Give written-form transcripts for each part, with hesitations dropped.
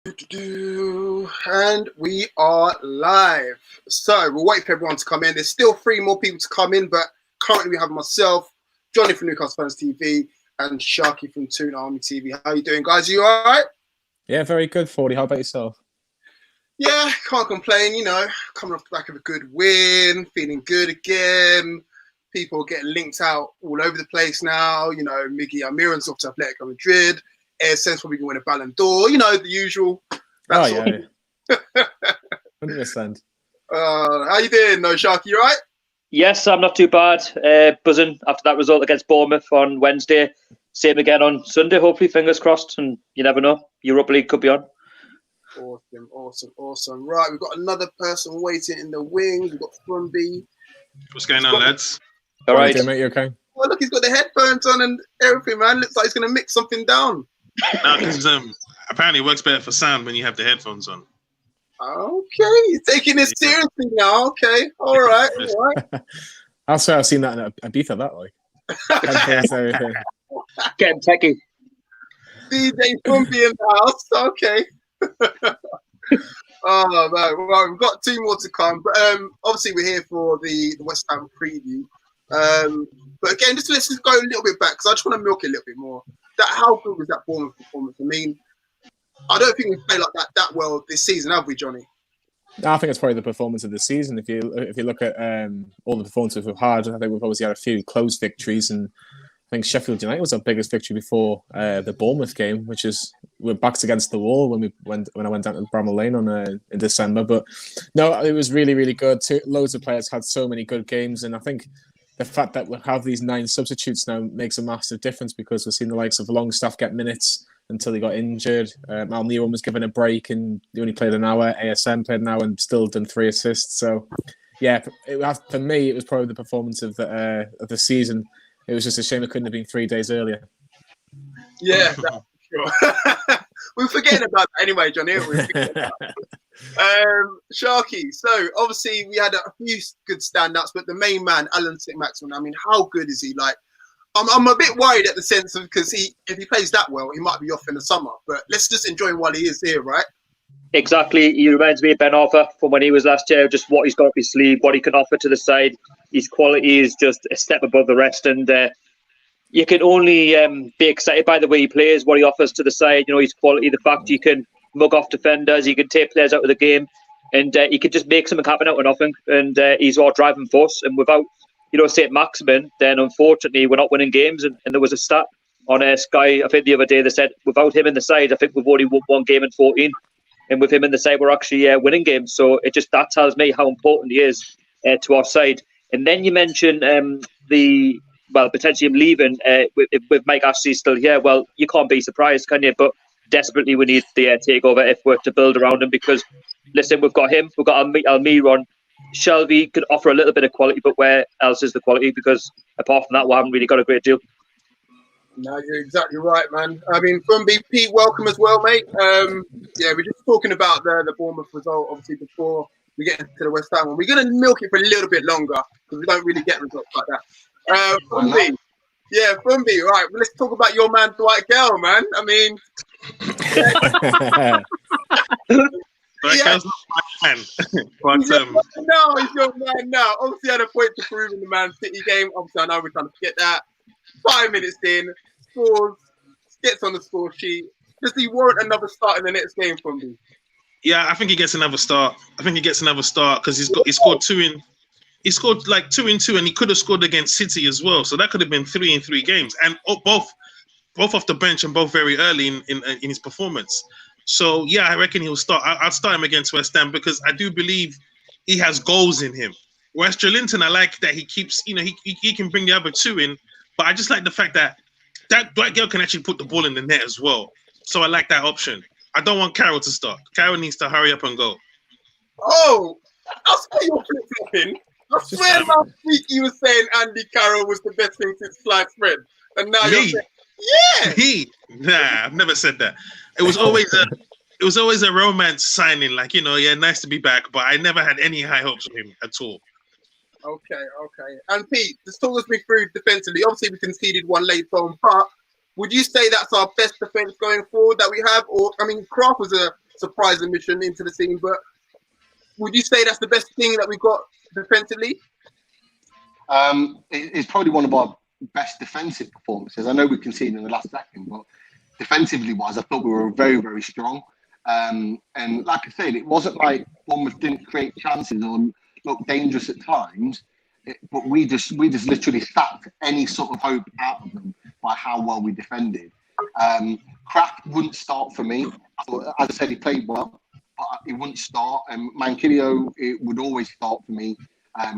And we are live. So we'll wait for everyone to come in. There's still 3 more people to come in, but currently we have myself, Jonny from Newcastle TV, and Sharkey from Toon Army TV. How you doing, guys? You all right? Yeah, very good, 40. How about yourself? Yeah, can't complain. You know, coming off the back of a good win, feeling good again. People getting linked out all over the place now. You know, Miggy Almiron's off to Atletico Madrid. Sense probably going to win a Ballon d'Or. You know, the usual. Yeah. 100%. How you doing, no Sharky? You all right? Yes, I'm not too bad. Buzzing after that result against Bournemouth on Wednesday. Same again on Sunday, hopefully, fingers crossed. And you never know, Europa League could be on. Awesome. Right, we've got another person waiting in the wings. We've got Frumby. What's going on, lads? All right. Okay, mate, you okay? Oh, look, he's got the headphones on and everything, man. Looks like he's going to mix something down. No, because apparently it works better for sound when you have the headphones on. Okay, he's taking this seriously now. Okay, all right. I'll say I've seen that in Ibiza, that like. Everything. Getting techie. DJ Frumby in the house. Okay. Oh man, well, we've got 2 more to come, but obviously we're here for the West Ham preview. But again, let's just go a little bit back because I just want to milk it a little bit more. How good was that Bournemouth performance? I mean, I don't think we've played like that well this season, have we, Jonny? I think it's probably the performance of the season. If you look at all the performances we've had, I think we've obviously had a few close victories, and I think Sheffield United was our biggest victory before the Bournemouth game, which is we're backs against the wall when I went down to Bramall Lane in December. But no, it was really, really good. Loads of players had so many good games, and I think the fact that we have these 9 substitutes now makes a massive difference because we've seen the likes of Longstaff get minutes until he got injured. Almiron was given a break and he only played an hour. ASM played an hour and still done 3 assists. So, yeah, for me, it was probably the performance of the season. It was just a shame it couldn't have been 3 days earlier. Yeah, that's sure. We're forgetting about that anyway, Jonny. Sharky. So obviously we had a few good standouts, but the main man, Saint-Maximin. I mean, how good is he? Like, I'm a bit worried at the sense of because if he plays that well, he might be off in the summer. But let's just enjoy him while he is here, right? Exactly. He reminds me of Ben Arthur from when he was last year. Just what he's got up his sleeve, what he can offer to the side. His quality is just a step above the rest, and you can only be excited by the way he plays, what he offers to the side. You know, his quality, the fact he can mug off defenders, he can take players out of the game, and he can just make something happen out of nothing. And he's our driving force. And without, Saint-Maximin, then unfortunately we're not winning games. And there was a stat on Sky, I think the other day, they said without him in the side, I think we've only won 1 game in 14. And with him in the side, we're actually winning games. So that tells me how important he is to our side. And then you mentioned potentially him leaving with Mike Ashley still here. Well, you can't be surprised, can you? But desperately we need the takeover if we're to build around him because, listen, we've got him, we've got Almiron. Shelby could offer a little bit of quality, but where else is the quality? Because apart from that, we haven't really got a great deal. No, you're exactly right, man. I mean, Frumby, Pete, welcome as well, mate. Yeah, we're just talking about the Bournemouth result, obviously, before we get into the West Ham one. We're going to milk it for a little bit longer because we don't really get results like that. Frumby, right. Well, let's talk about your man, Dwight Gale, man. I mean... He's your man now. Obviously, had a point to prove in the Man City game. Obviously, I know we're trying to forget that. 5 minutes in, scores, gets on the score sheet. Does he warrant another start in the next game from me? Yeah, I think he gets another start. Because he scored 2 in. He scored like 2 in 2, and he could have scored against City as well. So that could have been 3 in 3 games, and both off the bench and both very early in his performance. So yeah, I reckon he'll start. I'll start him against West Ham because I do believe he has goals in him. Whereas Joelinton, I like that he keeps, he can bring the other 2 in, but I just like the fact that Dwight Gale can actually put the ball in the net as well. So I like that option. I don't want Carroll to start. Carroll needs to hurry up and go. Oh, I swear you're flip-flopping. I swear last week you were saying Andy Carroll was the best thing since sliced bread. And now you're saying, Nah, I've never said that. It was always a romance signing, like, nice to be back, but I never had any high hopes of him at all. Okay. And Pete, just talk us through defensively. Obviously, we conceded 1 late on, but would you say that's our best defense going forward that we have? Or, I mean, Kraft was a surprise admission into the scene. But would you say that's the best thing that we've got defensively? It's probably one of our best defensive performances. I know we conceded in the last second, but defensively wise, I thought we were very, very strong. And like I said, it wasn't like Bournemouth didn't create chances or look dangerous at times, but we just literally sacked any sort of hope out of them by how well we defended. Kraft wouldn't start for me. As I said, he played well, but he wouldn't start. And Manquillo, it would always start for me.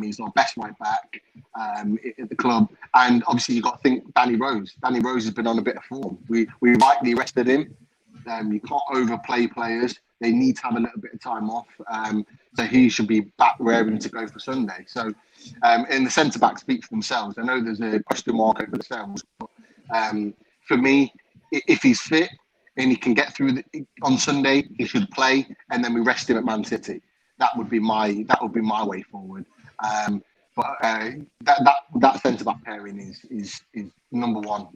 He's our best right back at the club. And obviously, you've got to think Danny Rose. Danny Rose has been on a bit of form. We rightly rested him. You can't overplay players. They need to have a little bit of time off. So he should be back raring to go for Sunday. So, and the centre-backs speak for themselves. I know there's a question mark over the sales. But for me, if he's fit and he can get through on Sunday, he should play. And then we rest him at Man City. That would be my way forward. But that centre-back pairing is number one.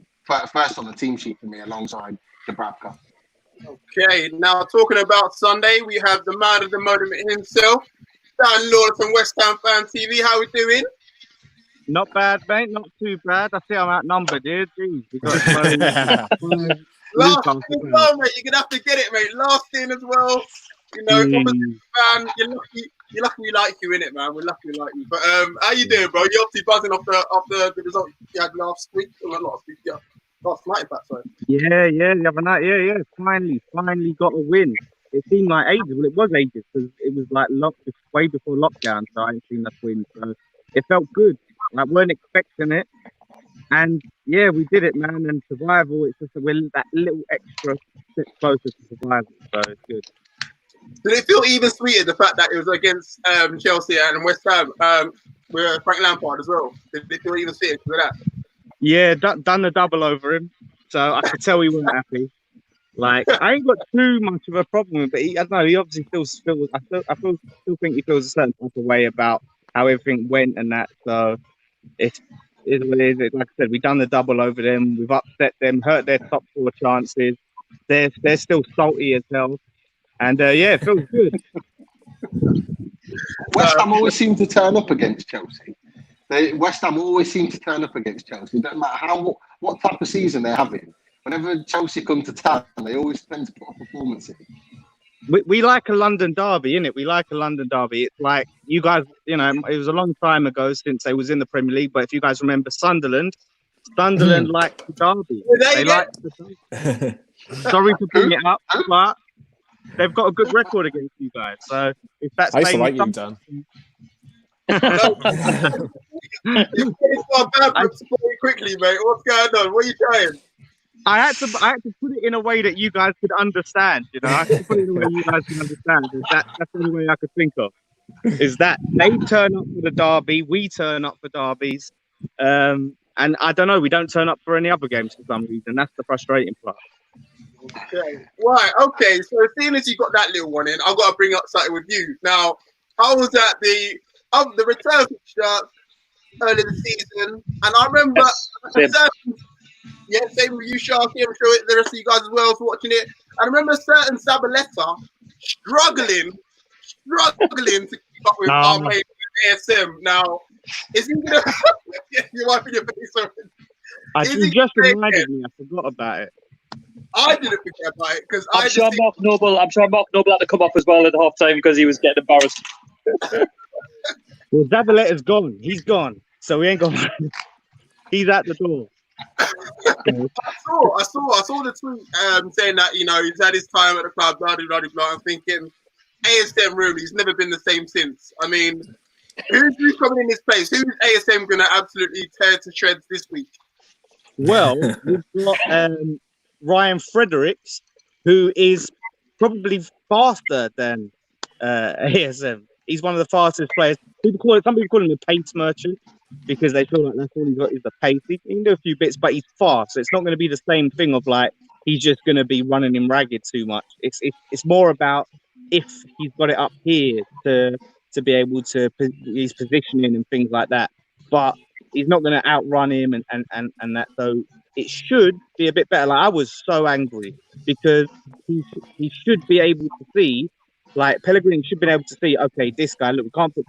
First on the team sheet for me, alongside Dubravka. Okay, now talking about Sunday, we have the man of the moment himself, Dan Lawler from West Ham Fan TV. How we doing? Not bad, mate. Not too bad. I see I'm outnumbered here. Jeez, we got last thing as well, mate. You're gonna have to get it, mate. Last thing as well. You know, opposite fan. You're lucky we like you, innit, man. We're lucky we like you. But how you doing, bro? You're obviously buzzing off the result you had last week. Well, not last week, yeah. Last night, in fact, sorry. Yeah, the other night, yeah. Finally got a win. It seemed like ages. Well, it was ages because it was like way before lockdown, so I hadn't seen us win. So it felt good. Like, weren't expecting it, and yeah, we did it, man. And survival, it's just we're that little extra step closer to survival, so it's good. Did it feel even sweeter the fact that it was against Chelsea and West Ham with Frank Lampard as well? Did it feel even sweeter because of that? Yeah, done the double over him, so I could tell he wasn't happy. Like, I ain't got too much of a problem with it. I don't know. He obviously feels. I still think he feels a certain type of way about how everything went and that. So it's what it is. Like I said, we've done the double over them. We've upset them, hurt their top 4 chances. They're still salty as hell, and yeah, it feels good. West Ham always seem to turn up against Chelsea. West Ham always seem to turn up against Chelsea. It doesn't matter what type of season they're having. Whenever Chelsea come to town, they always tend to put a performance in. We like a London derby, innit? We like a London derby. It's like, you guys, you know, it was a long time ago since they was in the Premier League, but if you guys remember Sunderland liked the derby. They like the derby. Sorry to bring it up, but they've got a good record against you guys. So if that's I used to like you, Dan. You're getting so bad quickly, mate. What's going on? What are you trying? I had to put it in a way that you guys could understand. You know, I had to put it in a way you guys can understand. That's the only way I could think of. Is that they turn up for the derby, we turn up for derbies, and I don't know, we don't turn up for any other games for some reason. That's the frustrating part. Okay, right. Okay, so as soon as you got that little one in, I've got to bring up something with you. Now, I was at the return fixture early this season, and I remember same with you, Sharkey. I'm sure the rest of you guys as well was watching it. I remember a certain Zabaleta struggling to keep up with our mate ASM. Now, is he gonna? You're wiping your face over. You just reminded me. I forgot about it. I didn't forget about it because I'm sure Mark Noble had to come off as well at half time because he was getting embarrassed. Well, Zabaleta's gone. He's gone. So we ain't got. He's at the door. I saw the tweet saying that, you know, he's had his time at the club, blah blah blah blah. I'm thinking, ASM really, he's never been the same since. I mean, who's coming in his place? Who's ASM going to absolutely tear to shreds this week? Well, we've got Ryan Fredericks, who is probably faster than ASM. He's one of the fastest players. Some people call him a pace merchant because they feel like that's all he's got is the pace. He can do a few bits, but he's fast. So it's not going to be the same thing of like he's just going to be running him ragged too much. It's more about if he's got it up here to be able to his positioning and things like that. But he's not going to outrun him and that. So it should be a bit better. Like I was so angry because he should be able to see, like Pellegrini should be able to see. Okay, this guy. Look, we can't put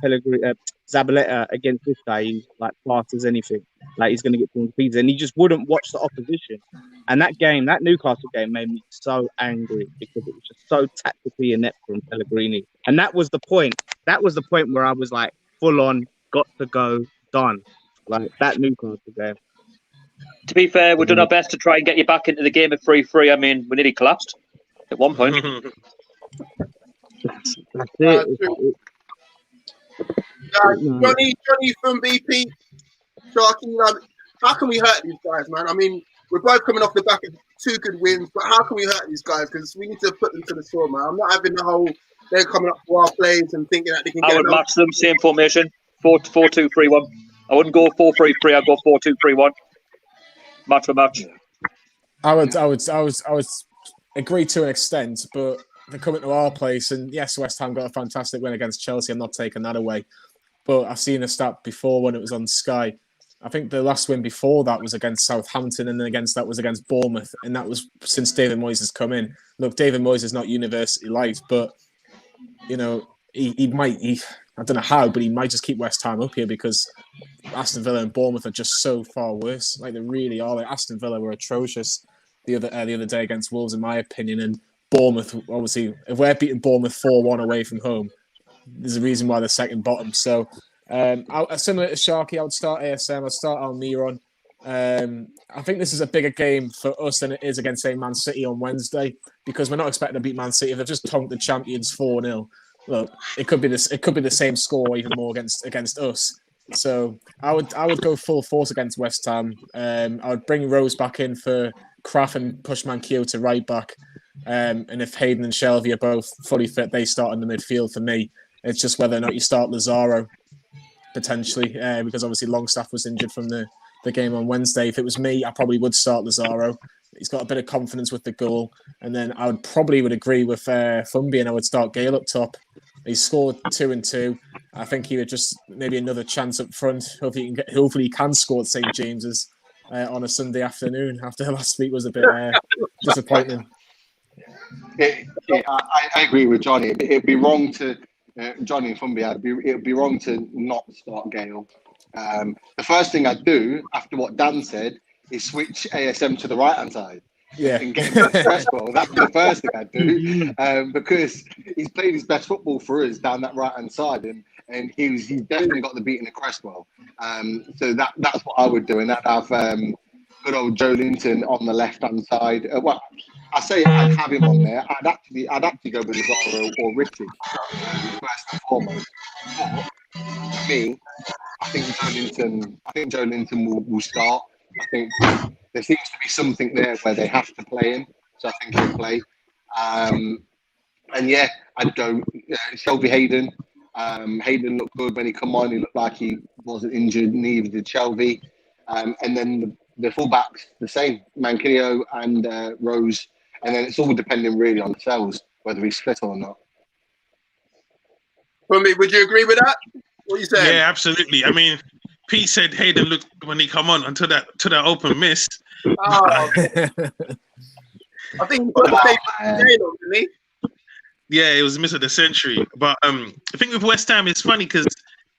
Zabaleta against this guy. He's like fast as anything. Like he's going to get torn to pieces, and he just wouldn't watch the opposition. And that Newcastle game, made me so angry because it was just so tactically inept from Pellegrini. And that was the point. That was the point where I was like, full on, got to go, done. Like that Newcastle game. To be fair, we've done our best to try and get you back into the game at 3-3. I mean, we nearly collapsed at one point. That's it. Jonny from BP, Sharkey, how can we hurt these guys, man? I mean, we're both coming off the back of 2 good wins, but how can we hurt these guys? Because we need to put them to the sword, man. I'm not having the whole they're coming up for our plays and thinking that they can get. I would match them, same formation, 4-2-3-1. I wouldn't go 4-3-3. I'd go 4-2-3-1. Match for match. I would agree to an extent, but they're coming to our place, and yes, West Ham got a fantastic win against Chelsea. I'm not taking that away, but I've seen a stat before when it was on Sky. I think the last win before that was against Southampton, and then that was against Bournemouth, and that was since David Moyes has come in. Look, David Moyes is not university light, but you know he might. I don't know how, but he might just keep West Ham up here because Aston Villa and Bournemouth are just so far worse. Like they really are. Like Aston Villa were atrocious the other day against Wolves, in my opinion, and Bournemouth, obviously, if we're beating Bournemouth 4-1 away from home, there's a reason why they're second bottom. So, similar to Sharkey, I would start ASM, I'd start Almiron. I think this is a bigger game for us than it is against, say, Man City on Wednesday, because we're not expecting to beat Man City. If they've just tonked the champions 4-0, look, it could be the same score or even more against us. So I would go full force against West Ham. I would bring Rose back in for Kraft and push Manquillo to right back. And if Hayden and Shelvey are both fully fit, they start in the midfield for me. It's just whether or not you start Lazaro, potentially, because obviously Longstaff was injured from the game on Wednesday. If it was me, I probably would start Lazaro. He's got a bit of confidence with the goal. And then I would agree with Fumbi, and I would start Gale up top. He scored 2 and 2. I think he would just maybe another chance up front. Hopefully he can score at St. James's on a Sunday afternoon after last week was a bit disappointing. I agree with Jonny. It'd be wrong to Jonny and Fumbi. It'd be wrong to not start Gale. The first thing I'd do after what Dan said is switch ASM to the right hand side. Yeah, and get him to Cresswell. That's the first thing I'd do, because he's played his best football for us down that right hand side, and he's definitely got the beating of Cresswell. So that's what I would do, and I'd have good old Joe Linton on the left hand side. Well, I say I'd have him on there. I'd actually go with Lazaro or Richie first and foremost. But for me, I think Joe Linton will start. I think there seems to be something there where they have to play him, so I think he'll play. And yeah, I'd go Shelby Hayden. Hayden looked good when he come on. He looked like he wasn't injured, neither did Shelby. And then the fullbacks, the same, Manquillo and Rose. And then it's all depending really on Sells, whether he's fit or not. Fumbi, would you agree with that? What are you saying? Yeah, absolutely. I mean, Pete said Hayden looked when he come on until that open miss. Oh, I think he put the same didn't he? Yeah, it was the miss of the century. But I think with West Ham, it's funny because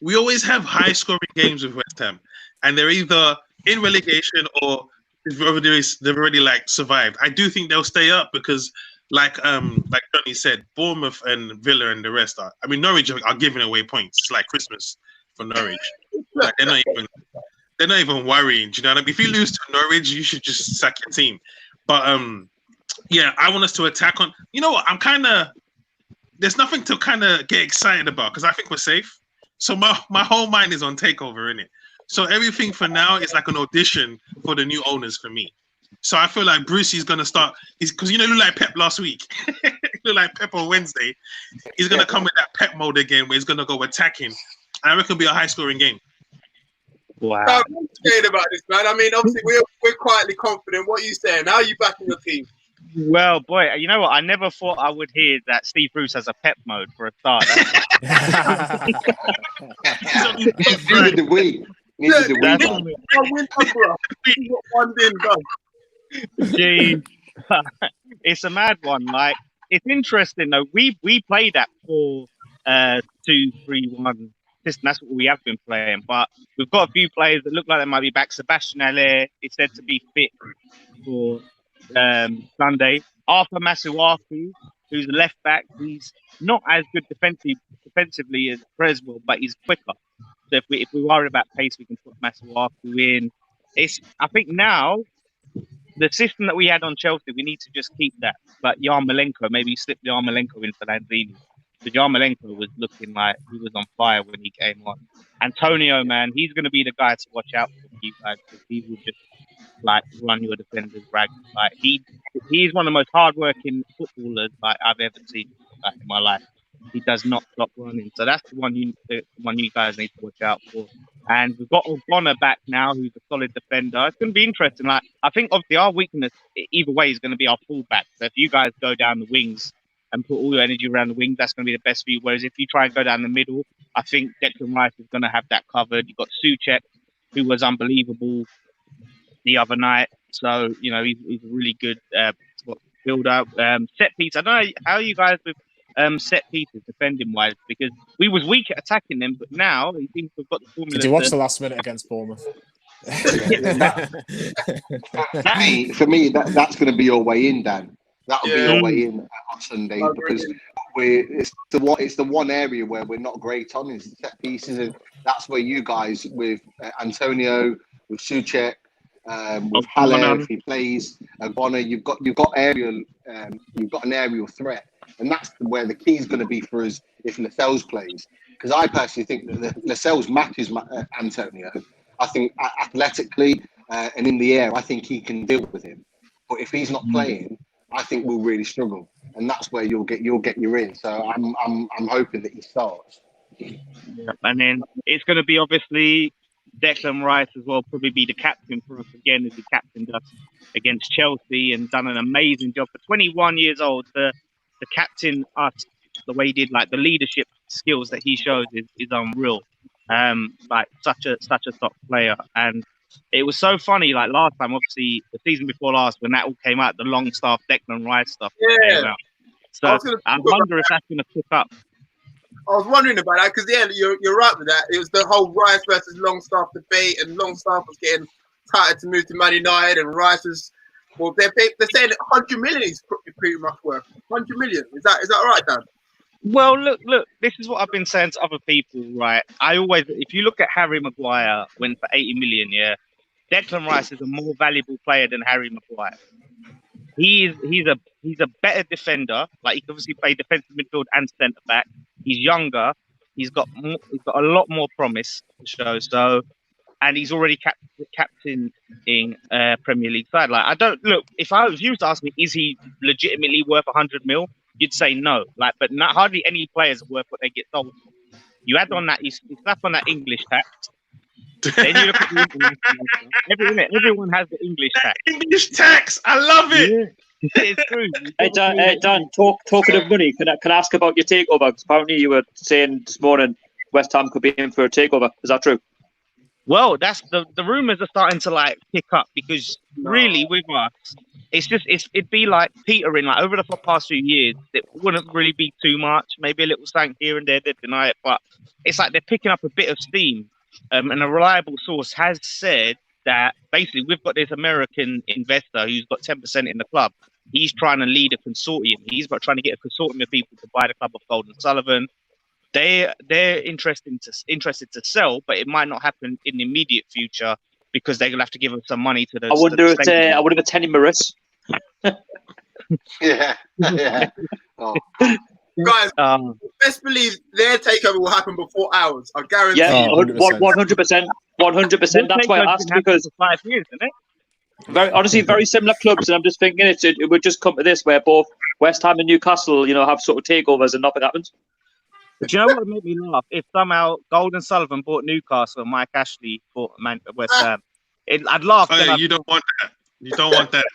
we always have high-scoring games with West Ham, and they're either in relegation or they've already like survived. I do think they'll stay up because, like Jonny said, Bournemouth and Villa and the rest are. I mean, Norwich are giving away points. It's like Christmas for Norwich. Like they're not even worrying. Do you know what I mean? If you lose to Norwich, you should just sack your team. But yeah, I want us to attack on. You know what? There's nothing to kind of get excited about because I think we're safe. So my whole mind is on takeover, innit? So everything for now is like an audition for the new owners for me. So I feel like Brucey's gonna start. Because he looked like Pep last week. Looked like Pep on Wednesday. He's gonna come with that Pep mode again, where he's gonna go attacking. And I reckon it'll be a high-scoring game. Wow. I'm scared about this, man. I mean, obviously we're quietly confident. What are you saying? How are you backing your team? Well, boy, you know what? I never thought I would hear that Steve Bruce has a Pep mode for a start. The week. Neither do we, That's man. One win, bro. What one win done? Gee, it's a mad one. Like, it's interesting though. We played that 4-2-3-1 system. That's what we have been playing. But we've got a few players that look like they might be back. Sebastian Haller is said to be fit for Sunday. Arthur Masuaku, who's a left back, he's not as good defensively as Creswell, but he's quicker. So if we worry about pace, we can put Masuaku in. I think now the system that we had on Chelsea, we need to just keep that. But Yarmolenko, maybe slip Yarmolenko in for Lanzini. But Yarmolenko was looking like he was on fire when he came on. Antonio, man, he's going to be the guy to watch out for you guys, because he will just like run your defenders ragged. Like he's one of the most hardworking footballers like I've ever seen in my life. He does not stop running, so that's the one you guys need to watch out for. And we've got O'Connor back now, who's a solid defender. It's going to be interesting. Like, I think obviously our weakness either way is going to be our fullback. So if you guys go down the wings and put all your energy around the wings, that's going to be the best for you. Whereas if you try and go down the middle, I think Declan Rice is going to have that covered. You've got Souček, who was unbelievable the other night. So, you know, he's a really good build-up. Set piece. I don't know how you guys with set pieces defending-wise, because we was weak at attacking them, but now he seems to have got the formula. Did you watch the last minute against Bournemouth? For me, that's going to be your way in, Dan. That'll be your way in on Sunday, because it's the one area where we're not great on is set pieces, and that's where you guys with Antonio, with Souček, with Haller if he plays, Bonner, you've got aerial, you've got an aerial threat, and that's where the key is going to be for us if Lascelles plays. Because I personally think that Lascelles matches Antonio. I think athletically and in the air, I think he can deal with him. But if he's not playing, I think we'll really struggle, and that's where you'll get your in. So I'm hoping that he starts. Yeah. And then it's going to be obviously Declan Rice as well, probably be the captain for us again, as he captained us against Chelsea and done an amazing job. For 21 years old, to captain us the way he did, like the leadership skills that he shows is unreal. Like such a top player. And it was so funny, like last time, obviously the season before last, when that all came out, the Longstaff Declan Rice stuff came out. So I wonder if that's going to pick up. I was wondering about that because you're right with that. It was the whole Rice versus Longstaff debate, and Longstaff was getting tired to move to Man United, and Rice was they're saying 100 million is pretty much worth 100 million. Is that right, Dan? Well, look. This is what I've been saying to other people, right? If you look at Harry Maguire, went for 80 million, Declan Rice is a more valuable player than Harry Maguire. He's a better defender. Like, he can obviously play defensive midfield and centre back. He's younger. He's got a lot more promise to show. So, and he's already captaining Premier League side. Like, I don't look. If you was to ask me, is he legitimately worth 100 mil? You'd say no. Like, but not hardly any players are worth what they get sold for. You add on that, you slap on that English tax. Then you look at the international. Everyone has the English tax. English tax, I love it. Yeah. It's true. Hey Dan, talking of money, can I ask about your takeover? Because apparently you were saying this morning West Ham could be in for a takeover. Is that true? Well, that's the rumours are starting to like pick up, because really with us, it'd be like petering, like over the past few years. It wouldn't really be too much, maybe a little stank here and there. They'd deny it, but it's like they're picking up a bit of steam. And a reliable source has said that basically we've got this American investor who's got 10% in the club. He's trying to lead a consortium. He's trying to get a consortium of people to buy the club of Gold and Sullivan. They're interested to sell, but it might not happen in the immediate future because they're gonna have to give them some money to the. I wonder if Tenny Maris. Yeah. Oh. Guys, best believe their takeover will happen before ours. I guarantee. Yeah, 100%. 100%. That's why I asked, because for 5 years, isn't it? Honestly, very similar clubs, and I'm just thinking it would just come to this where both West Ham and Newcastle, have sort of takeovers and nothing happens. But you know what would make me laugh? If somehow Gold and Sullivan bought Newcastle and Mike Ashley bought West Ham, I'd laugh. Hey, you don't want that. You don't want that.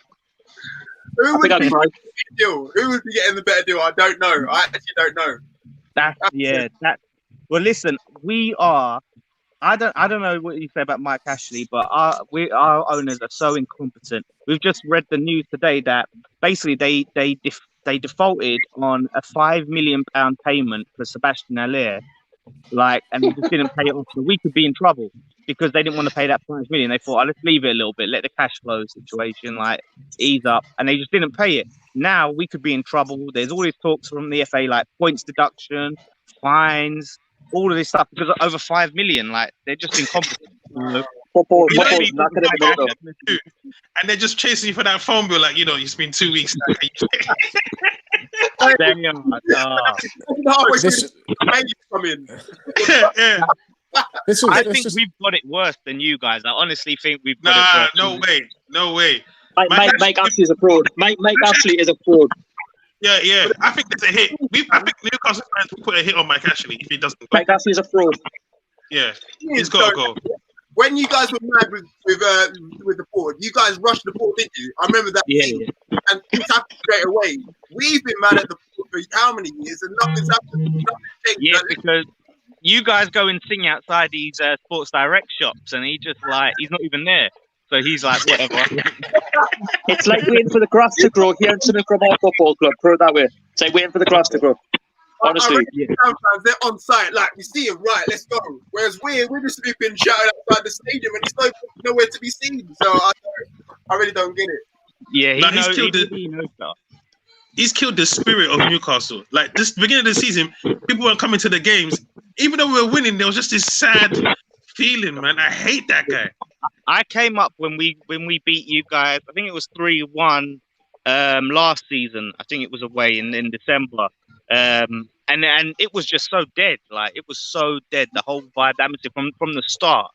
Who would be getting the better deal? I don't know. I actually don't know. Well, listen, we are. I don't know what you say about Mike Ashley, but our owners are so incompetent. We've just read the news today that basically they defaulted on a £5 million payment for Sebastian Haller, and they just didn't pay it off. So we could be in trouble because they didn't want to pay that £5 million. They thought, let's leave it a little bit, let the cash flow situation ease up, and they just didn't pay it. Now we could be in trouble. There's all these talks from the FA like points deduction, fines, all of this stuff because of over £5 million. They're just incompetent. And they're just chasing you for that phone bill, it's been 2 weeks now. I think we've got it worse than you guys. I honestly think we've got it worse. No way. Mike Ashley is a fraud. Mike Ashley is a fraud. Yeah. I think there's a hit. I think Newcastle fans will put a hit on Mike Ashley if he doesn't go. Mike Ashley is a fraud. Yeah, he's got to go. When you guys were mad with the board, you guys rushed the board, didn't you? I remember that. Yeah. And things happened straight away. We've been mad at the board for how many years, and nothing's happened. Nothing's changed. Yeah, because you guys go and sing outside these Sports Direct shops, and he's not even there. So he's like, whatever. It's like waiting for the grass to grow, hearing something from our football club. Put it that way. It's like waiting for the grass to grow. Honestly, sometimes they're on site, we see him, right? Let's go. Whereas we're just been shouted outside the stadium, and it's nowhere to be seen. So I really don't get it. Yeah, he's killed the spirit of Newcastle. This beginning of the season, people weren't coming to the games, even though we were winning. There was just this sad feeling, man. I hate that guy. I came up when we beat you guys. I think it was 3-1 last season. I think it was away in December. And it was just so dead. It was so dead. The whole vibe, atmosphere from the start.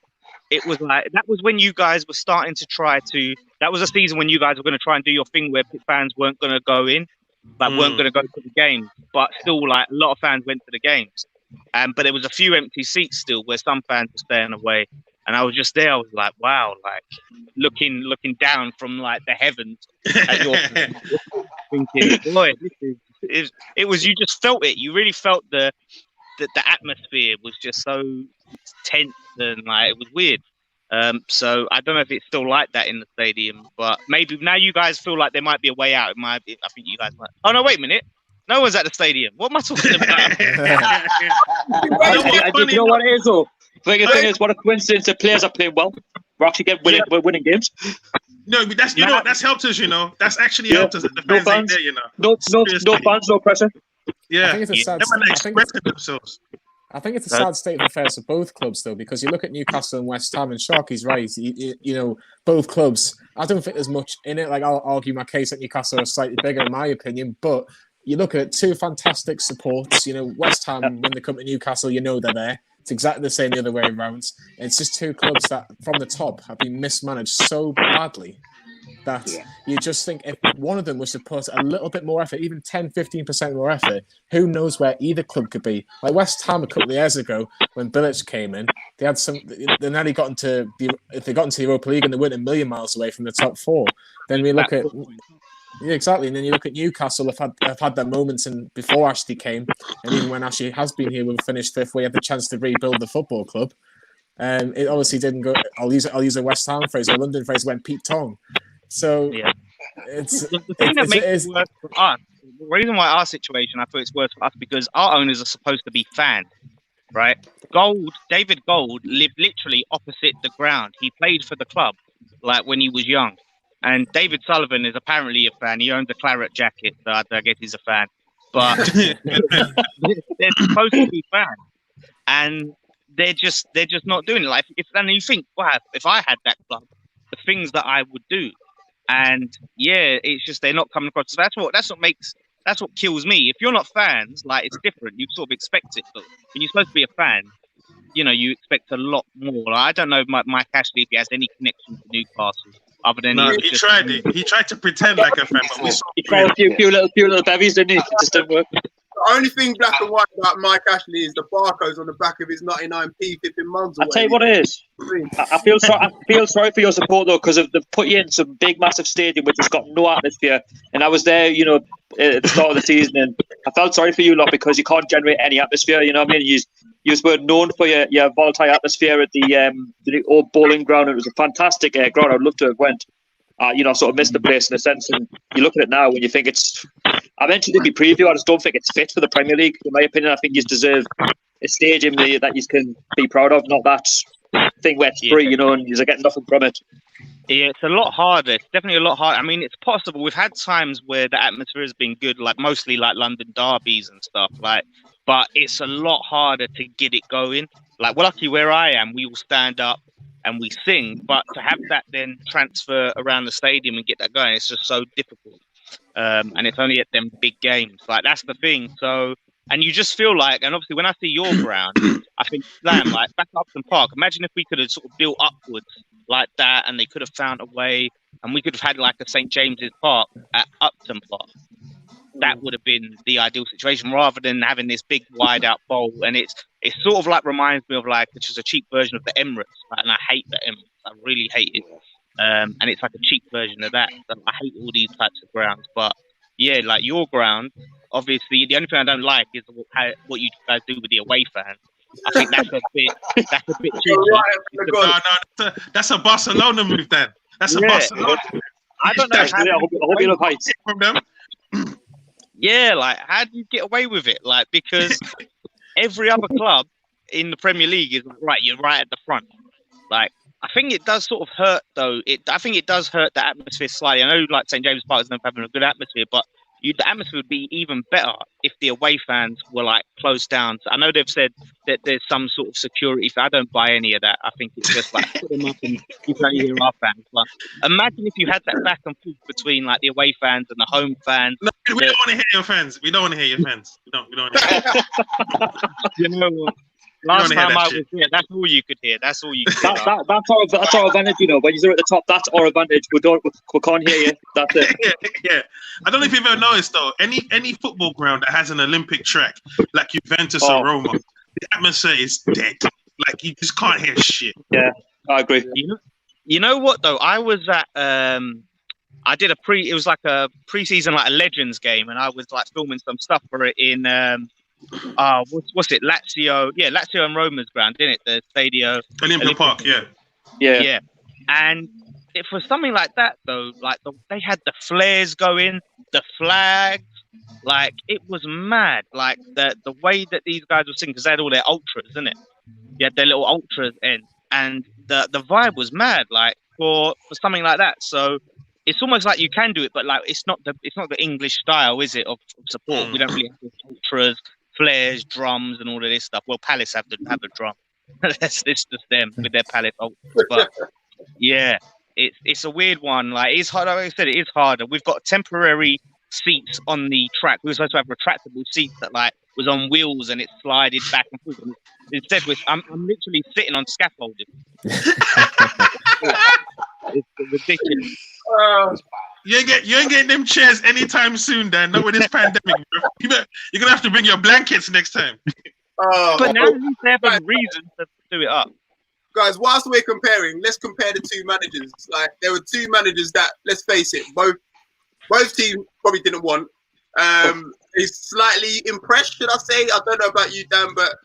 It was that was when you guys were starting to try to. That was a season when you guys were going to try and do your thing where fans weren't going to go in, weren't going to go to the games. But still, a lot of fans went to the games. But there was a few empty seats still where some fans were staying away. And I was just there. I was like, wow, looking down from the heavens at your thinking, boy, it was. You just felt it. You really felt the atmosphere was just so tense and it was weird. So I don't know if it's still like that in the stadium, but maybe now you guys feel like there might be a way out. I think you guys might. Oh no, wait a minute. No one's at the stadium. What am I talking about? You know what it is though? The thing is, what a coincidence! The players are playing well. We're winning games. No, but that's helped us. That's actually helped us. The fans ain't there. No fans, no pressure. Yeah, I think it's a sad. I think it's a sad state of affairs for both clubs, though, because you look at Newcastle and West Ham, and Sharkey's right. Both clubs. I don't think there's much in it. I'll argue my case that Newcastle are slightly bigger, in my opinion, but. You look at it, two fantastic supports. West Ham, when they come to Newcastle, they're there. It's exactly the same the other way around. It's just two clubs that, from the top, have been mismanaged so badly that you just think if one of them was to put a little bit more effort, even 10, 15% more effort, who knows where either club could be. Like West Ham a couple of years ago, when Bilic came in, they nearly got into if they got into the Europa League and they weren't a million miles away from the top four. Then we look at... Yeah, exactly. And then you look at Newcastle, have had their moments before Ashley came, and even when Ashley has been here, we've finished fifth. We had the chance to rebuild the football club. It obviously didn't go. I'll use a West Ham phrase or a London phrase. Went Pete Tong. So it's the thing that makes it worse for us. The reason why our situation, I thought it's worse for us because our owners are supposed to be fans, right? David Gold lived literally opposite the ground. He played for the club when he was young. And David Sullivan is apparently a fan. He owns a claret jacket, so I guess he's a fan. But they're supposed to be fans, and they're just not doing it. And you think, wow, if I had that club, the things that I would do, and it's just they're not coming across. So that's what kills me. If you're not fans, it's different. You sort of expect it, but when you're supposed to be a fan, you expect a lot more. I don't know if Mike Ashley, if he has any connection to Newcastle. Other than he tried it. He tried to pretend like a fan, but we saw he tried a few little bevies, didn't he? It just didn't work. The only thing black and white about Mike Ashley is the barcodes on the back of his 99p flipping mugs. I'll tell you what it is. I feel sorry for your support though, because they've put you in some big, massive stadium which has got no atmosphere. And I was there, at the start of the season, and I felt sorry for you lot because you can't generate any atmosphere. You know what I mean? you were known for your volatile atmosphere at the old bowling ground. It was a fantastic ground. I'd love to have went. Sort of missed the place in a sense. And you look at it now and you think it's. I mentioned it in the preview. I just don't think it's fit for the Premier League. In my opinion, I think you deserve a stadium that you can be proud of, not that thing where it's free, and you're getting nothing from it. Yeah, it's a lot harder. It's definitely a lot harder. I mean, it's possible. We've had times where the atmosphere has been good, like mostly like London derbies and stuff, but it's a lot harder to get it going. Like, well, lucky where I am, we all stand up and we sing, but to have that then transfer around the stadium and get that going, it's just so difficult. And it's only at them big games. Like, that's the thing. So, and you just feel like, and obviously when I see your ground, I think, damn, like back at Upton Park, imagine if we could have sort of built upwards like that and they could have found a way and we could have had like a St. James's Park at Upton Park. That would have been the ideal situation rather than having this big wide out bowl. And it sort of like reminds me of like, which is a cheap version of the Emirates. And I hate the Emirates. I really hate it. And it's like a cheap version of that. So I hate all these types of grounds. But yeah, like your ground, obviously, the only thing I don't like is what you guys do with the away fans. I think that's a bit tricky. No, that's a Barcelona move then. That's a Barcelona move. I don't know. I hope you look heights from them. Yeah, like how do you get away with it? Like, because every other club in the Premier League is right. You're right at the front. Like, I think it does sort of hurt though. I think it does hurt the atmosphere slightly. I know like St. James's Park is known for having a good atmosphere, but the atmosphere would be even better if the away fans were like closed down. So I know they've said that there's some sort of security. I don't buy any of that. I think it's just like put them up and you can only hear our fans. But imagine if you had that back and forth between like the away fans and the home fans. No, we don't want to hear your fans. We don't want to hear your fans. We don't want to hear. You know what? Last time I was here, that's all you could hear. That's all you could hear. That's our advantage, When you're at the top, that's our advantage. We can't hear you. That's it. Yeah. I don't know if you've ever noticed though. Any football ground that has an Olympic track, like Juventus or Roma, the atmosphere is dead. Like you just can't hear shit. Yeah, I agree. You know what though? I was at I did it was like a pre-season like a Legends game, and I was like filming some stuff for it in what's it? Lazio, Lazio and Roma's ground, didn't it? The Stadio Olympic Park, yeah. And for something like that, though, like they had the flares going, the flags, like it was mad. Like the way that these guys were singing, because they had all their ultras, isn't it? You had their little ultras in, and the vibe was mad. Like for something like that, so. It's almost like you can do it, but like it's not the English style, is it? Of support, we don't really have ultras, flares, drums, and all of this stuff. Well, Palace have a drum. That's just them with their Palace ultras. But yeah, it's a weird one. Like it's hard. Like I said, it is harder. We've got temporary seats on the track. We were supposed to have retractable seats that like was on wheels and it slided back and forth. And instead, I'm literally sitting on scaffolding. It's ridiculous. You ain't getting them chairs anytime soon, Dan. Not with this pandemic, bro. You're gonna have to bring your blankets next time. But now at least they have a reason to do it up. Guys, whilst we're comparing, let's compare the two managers. Like there were two managers that, let's face it, both teams probably didn't want. He's slightly impressed, should I say? I don't know about you, Dan, but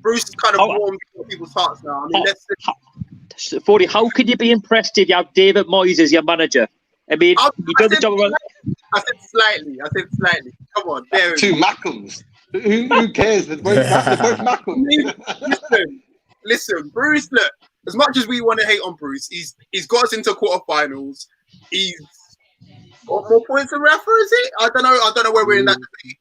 Bruce kind of warmed people's hearts now. I mean, Fordy, how could you be impressed if you have David Moyes as your manager? I mean, you done the job. I said slightly. Come on, two Mackhams. Who cares? They're both Mackhams. Listen, Bruce. Look, as much as we want to hate on Bruce, he's got us into quarterfinals. He's got more points than Rafa, is it? I don't know where we're in that debate.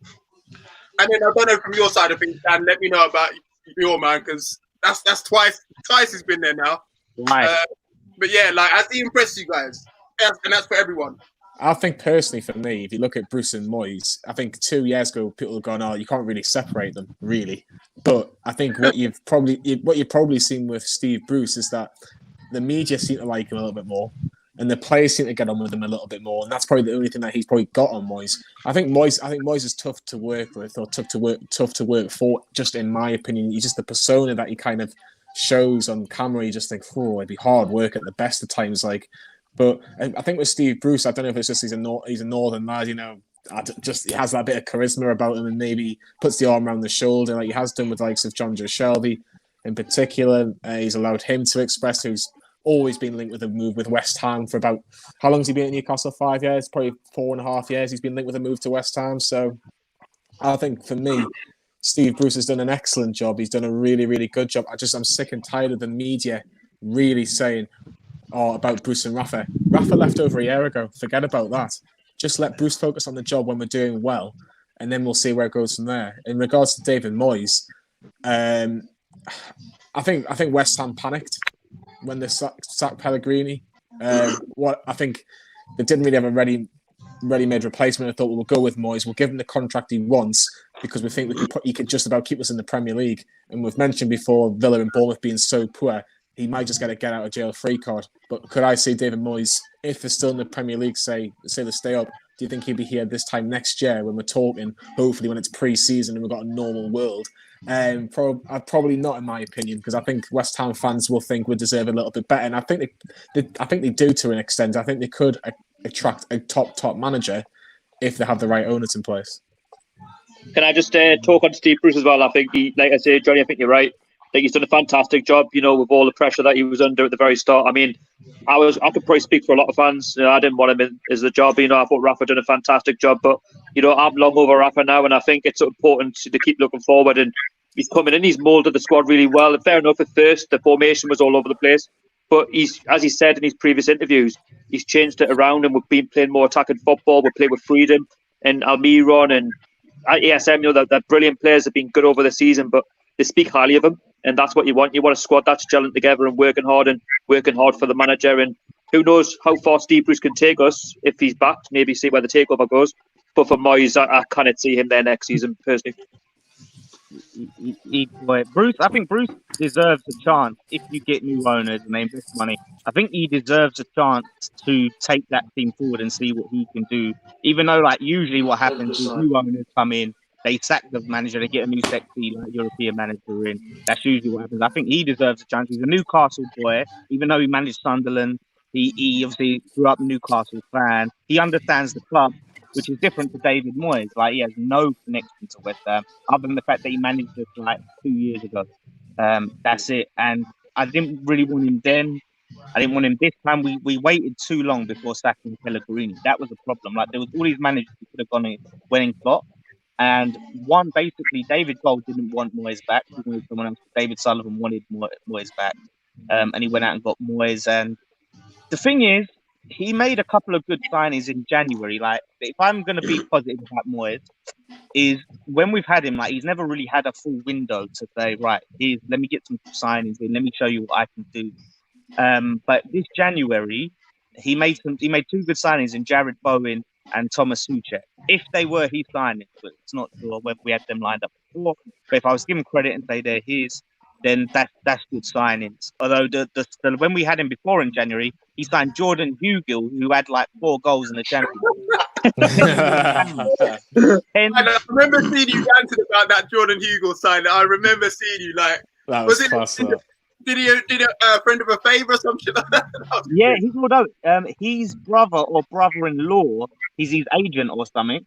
And then I don't know from your side of things, Dan. Let me know about your man, because that's twice he's been there now. Right. But yeah, like, has he impressed you guys? And that's for everyone. I think personally, for me, if you look at Bruce and Moyes, I think 2 years ago people have gone, "Oh, you can't really separate them, really." But I think what you've probably seen with Steve Bruce is that the media seem to like him a little bit more, and the players seem to get on with him a little bit more, and that's probably the only thing that he's probably got on Moyes. I think Moyes is tough to work with, or tough to work for. Just in my opinion, he's just the persona that he kind of shows on camera. You just think, "Oh, it'd be hard work at the best of times." Like, but I think with Steve Bruce, I don't know if it's just he's a northern lad, he has that bit of charisma about him, and maybe puts the arm around the shoulder like he has done with the likes of John Joe Shelby in particular. He's allowed him to express, who's always been linked with a move with West Ham for about, how long has he been at Newcastle? 5 years, probably 4.5 years. He's been linked with a move to West Ham. So I think for me, Steve Bruce has done an excellent job. He's done a really, really good job. I'm sick and tired of the media really saying, about Bruce and Rafa. Rafa left over a year ago. Forget about that. Just let Bruce focus on the job when we're doing well, and then we'll see where it goes from there. In regards to David Moyes, I think West Ham panicked when they sacked Pellegrini. What I think they didn't really have a ready-made replacement. I thought we'll go with Moyes. We'll give him the contract he wants because we think he could just about keep us in the Premier League. And we've mentioned before Villa and Bournemouth being so poor, he might just get a get-out-of-jail-free card. But could I see David Moyes, if they're still in the Premier League, say they stay up, do you think he'll be here this time next year when we're talking, hopefully when it's pre-season and we've got a normal world? Probably not, in my opinion, because I think West Ham fans will think we deserve a little bit better. And I think they do to an extent. I think they could attract a top manager if they have the right owners in place. Can I just talk on Steve Bruce as well? I think like I say, Johnny, I think you're right. I think he's done a fantastic job, with all the pressure that he was under at the very start. I mean, I could probably speak for a lot of fans. I didn't want him in as the job. I thought Rafa done a fantastic job, but I'm long over Rafa now, and I think it's important to keep looking forward. And he's coming in, he's moulded the squad really well. And fair enough, at first the formation was all over the place, but as he said in his previous interviews, he's changed it around, and we've been playing more attacking football. We're playing with freedom, and Almiron and ASM. That brilliant players have been good over the season, but they speak highly of him. And that's what you want. You want a squad that's gelling together and working hard for the manager. And who knows how far Steve Bruce can take us if he's backed. Maybe see where the takeover goes. But for Moyes, I cannot see him there next season, personally. Bruce, I think Bruce deserves a chance if you get new owners and they invest money. I think he deserves a chance to take that team forward and see what he can do. Even though, usually what happens is new owners come in, they sack the manager, they get a new sexy European manager in. That's usually what happens. I think he deserves a chance. He's a Newcastle boy, even though he managed Sunderland. He obviously grew up a Newcastle fan. He understands the club, which is different to David Moyes. He has no connection to West Ham, other than the fact that he managed it 2 years ago. That's it. And I didn't really want him then. I didn't want him this time. We waited too long before sacking Pellegrini. That was the problem. There was all these managers who could have gone in winning slot. And basically, David Gold didn't want Moyes back. He wanted someone else. David Sullivan wanted Moyes back. And he went out and got Moyes. And the thing is, he made a couple of good signings in January. If I'm going to be positive about Moyes, is when we've had him, he's never really had a full window to say, right, let me get some signings in. Let me show you what I can do. But this January, he made 2 good signings in Jared Bowen and Thomas Suchek. If they were his signings, but it's not sure whether we had them lined up before. But if I was giving credit and say they're his, then that's good signings. Although when we had him before in January, he signed Jordan Hugill, who had 4 goals in the Championship. I remember seeing you dancing about that Jordan Hugill sign. I remember seeing you that was class. Did he a friend of a favour or something like that? Yeah, his brother or brother-in-law, he's his agent or something.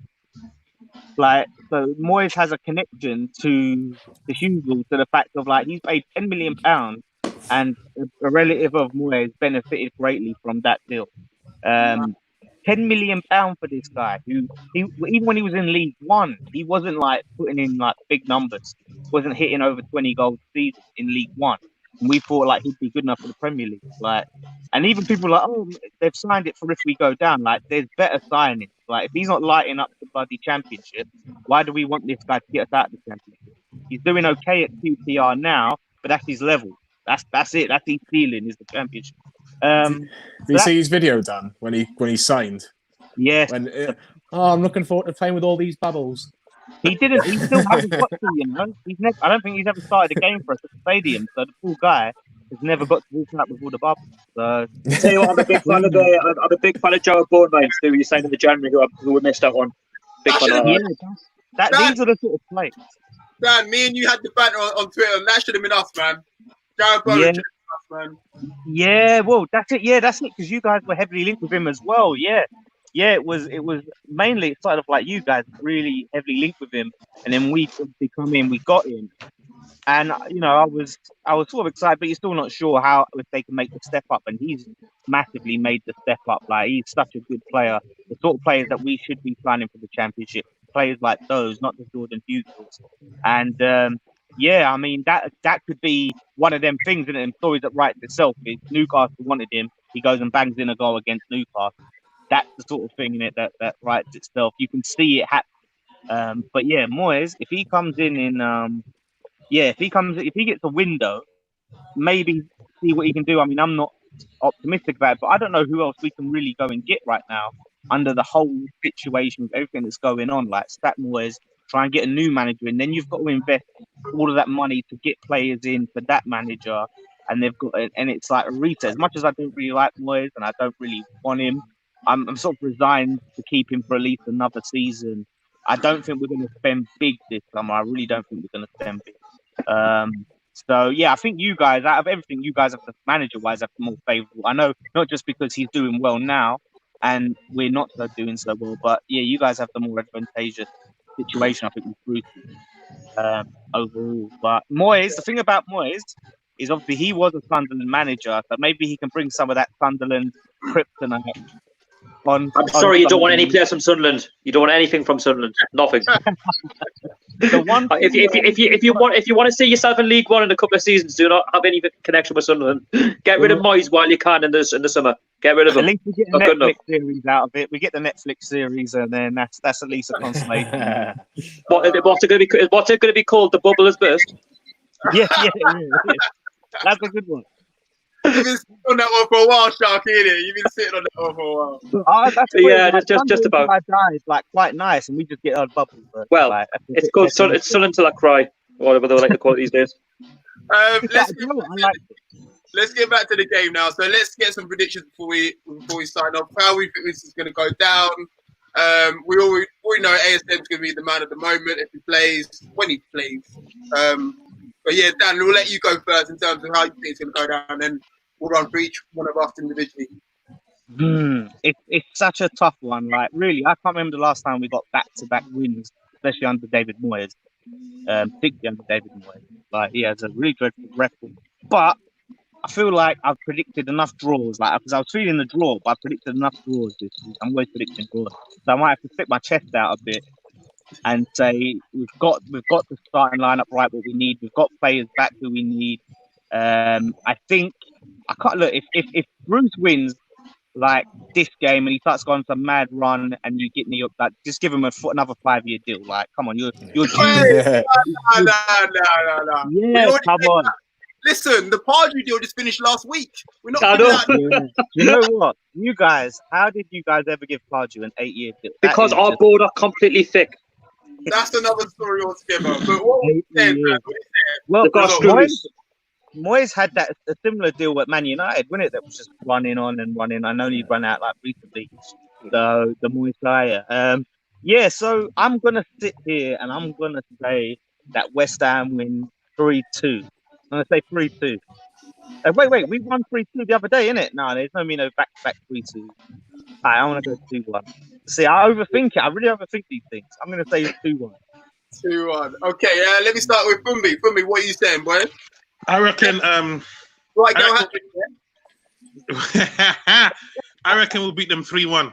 So Moyes has a connection to the Hugill, to the fact of he's paid £10 million, and a relative of Moyes benefited greatly from that deal. £10 million for this guy, who even when he was in League One, he wasn't putting in big numbers, wasn't hitting over 20 goals a season in League One. And we thought he'd be good enough for the Premier League. And even people they've signed it for if we go down. There's better signings. If he's not lighting up the bloody Championship, why do we want this guy to get us out of the Championship? He's doing okay at QPR now, but that's his level. That's it. That's his ceiling, is the Championship. Did you see his video, Dan, when he signed? Yes. I'm looking forward to playing with all these bubbles. He didn't. He still hasn't got to. I don't think he's ever started a game for us at the stadium. So the poor guy has never got to walk out with all the bubbles. So tell you what, I'm a big fan of I'm a big fan of Joe Bournemouth, who you signed in the January, who we missed that one. Big fan of that. These are the sort of players. Dan, me and you had the banter on Twitter, and that should have been us, man. Joe Bournemouth should have been us, man. Yeah, well, that's it. Yeah, that's it. Because you guys were heavily linked with him as well. Yeah. yeah, it was mainly it started off like you guys really heavily linked with him, and then we obviously come in, we got him, and I was sort of excited, but you're still not sure how if they can make the step up, and he's massively made the step up. Like he's such a good player, the sort of players that we should be signing for the championship, players like those, not the Jordan Hughes. And yeah, I mean that could be one of them things, and stories that writes itself. Is Newcastle wanted him, he goes and bangs in a goal against Newcastle. That's the sort of thing in it that writes itself. You can see it happen. But yeah, Moyes, if he comes if he gets a window, maybe see what he can do. I mean, I'm not optimistic about it, but I don't know who else we can really go and get right now under the whole situation with everything that's going on. Like Stat Moyes, try and get a new manager, and then you've got to invest all of that money to get players in for that manager, and it's like a reset. As much as I don't really like Moyes and I don't really want him, I'm sort of resigned to keep him for at least another season. I don't think we're going to spend big this summer. I really don't think we're going to spend big. So yeah, I think you guys, out of everything, you guys have the manager-wise have the more favourable. I know not just because he's doing well now, and we're not doing so well, but yeah, you guys have the more advantageous situation. I think with Bruce overall. But Moyes, the thing about Moyes is obviously he was a Sunderland manager, so maybe he can bring some of that Sunderland kryptonite on. I'm sorry, you don't want any players from Sunderland. You don't want anything from Sunderland. Nothing. The one if you want to see yourself in League One in a couple of seasons, do not have any connection with Sunderland. Get rid of Moyes while you can in the summer. Get rid of him. At least we get a Netflix series out of it. We get the Netflix series, and then that's at least a consolation. What's it going to be called? The Bubble has burst. Yeah. That's a good one. You've been sitting on that one for a while, Sharkey, innit? You've been sitting on that one for a while. That's yeah, just about. I died, like quite nice, and we just get our bubble. Well, like, it's called it's Sun Until I Cry, whatever they like to call it these days. Let's get back to the game now. So let's get some predictions before we sign off. How we think this is going to go down. We know ASM is going to be the man of the moment if he plays, when he plays. But yeah, Dan, we'll let you go first in terms of how you think it's going to go down, and we'll run for each one of us individually. It's such a tough one. Like, really, I can't remember the last time we got back-to-back wins, especially under David Moyes. Particularly under David Moyes. Like, he has a really dreadful record. But I feel like I've predicted enough draws. Like, because I was feeling the draw, but I predicted enough draws this week. I'm always predicting draws. So I might have to stick my chest out a bit and say we've got the starting lineup right what we need. We've got players back who we need. I think I can't look if Bruce wins like this game and he starts going some mad run and you get me up, like just give him another 5-year deal. Like, come on, you're No. Yeah, come on. Listen, the Pardew deal just finished last week. We're not doing that. You know what? You guys, how did you guys ever give Pardew an 8-year deal? Because our board are completely thick. That's another story altogether. But what we said, well, Moyes had a similar deal at Man United, wasn't it? That was just running on and running. I know he'd run out like recently. So the Moyes guy. Yeah, so I'm gonna sit here and I'm gonna say that West Ham win 3-2. I'm gonna say 3-2. Wait, we won 3-2 the other day, innit? No, there's no back-to-back 3-2. I want to go 2-1. See, I overthink it. I really overthink these things. I'm going to say 2-1. 2-1. Okay, let me start with Fumbi. Fumbi, what are you saying, boy? I reckon. I reckon we'll beat them 3-1.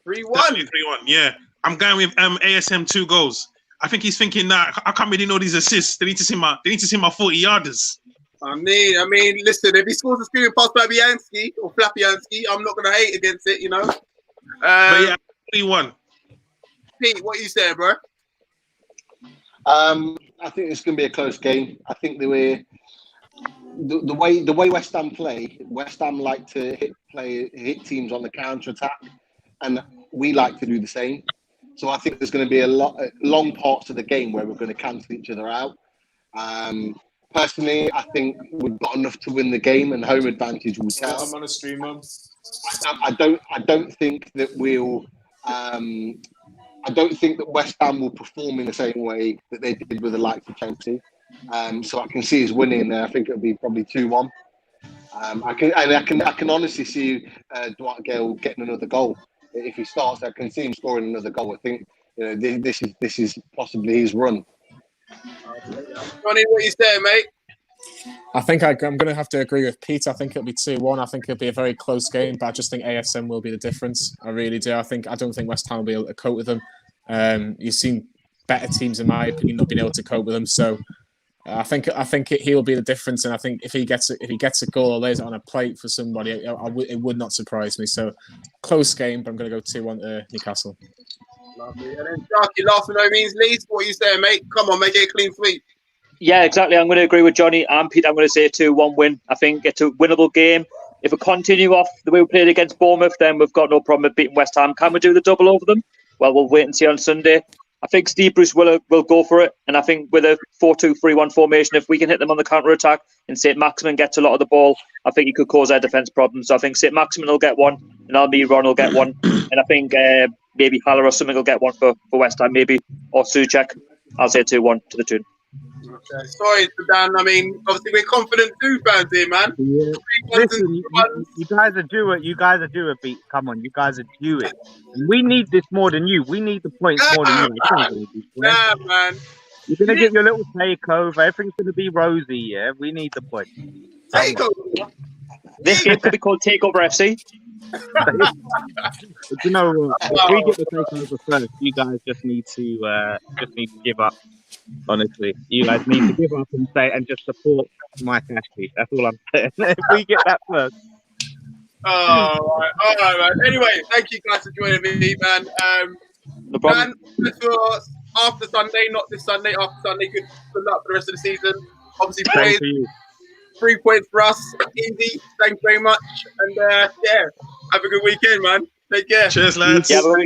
3-1. 3-1. Yeah, I'm going with ASM 2 goals. I think he's thinking that I can't really know these assists. They need to see my 40-yarders. I mean, listen, if he scores a screaming pass by Bianski or Flapianski, I'm not going to hate against it, you know. But yeah, 3-1. Pete, what are you saying, bro? I think it's going to be a close game. I think the way West Ham play, West Ham like to hit teams on the counter attack, and we like to do the same. So I think there's going to be long parts of the game where we're going to cancel each other out. Personally, I think we've got enough to win the game, and home advantage will tell. I'm on a stream, Mum. I don't think that we'll. I don't think that West Ham will perform in the same way that they did with the likes of Chelsea. So I can see us winning. I think it'll be probably 2-1. I can honestly see Dwight Gale getting another goal if he starts. I can see him scoring another goal. I think this is possibly his run. Jonny, what you saying, mate? I think I'm going to have to agree with Pete. I think it'll be 2-1. I think it'll be a very close game, but I just think ASM will be the difference. I really do. I don't think West Ham will be able to cope with them. You've seen better teams, in my opinion, not being able to cope with them. So I think he'll be the difference. And I think if he gets a goal or lays it on a plate for somebody, it would not surprise me. So close game, but I'm going to go 2-1 to Newcastle. Lovely. And then Sharkey, last but no means least, what are you saying, mate? Come on, make it a clean sweep. Yeah, exactly. I'm going to agree with Jonny and Pete. I'm going to say 2-1 win. I think it's a winnable game. If we continue off the way we played against Bournemouth, then we've got no problem with beating West Ham. Can we do the double over them? Well, we'll wait and see on Sunday. I think Steve Bruce will go for it. And I think with a 4-2-3-1 formation, if we can hit them on the counter-attack and Saint-Maximin gets a lot of the ball, I think he could cause our defence problems. So I think Saint-Maximin will get one and Almiron will get one. And I think maybe Haller or something will get one for West Ham, maybe. Or Souček. I'll say 2-1 to the tune. Okay. Sorry, Dan. I mean, obviously we're confident too fans here, man. Yeah. Listen, you guys are due it. You guys are due it, Pete. Come on, you guys are due it. We need this more than you. We need the points more than you. Yeah, man. You're gonna get your little takeover. Everything's gonna be rosy. Yeah, we need the points. Takeover. This game could be called Takeover FC. But you know what? If we get the takeover first, you guys just need to give up. Honestly, you guys need to give up and say and just support Mike Ashley. That's all I'm saying. If we get that first. All right, man. Anyway, thank you guys for joining me, man. No problem. Man, for after Sunday, not this Sunday. After Sunday, good luck for the rest of the season. Obviously, boys, 3 points for us. Easy. Thanks very much. And yeah, have a good weekend, man. Take care. Cheers, lads. Yeah,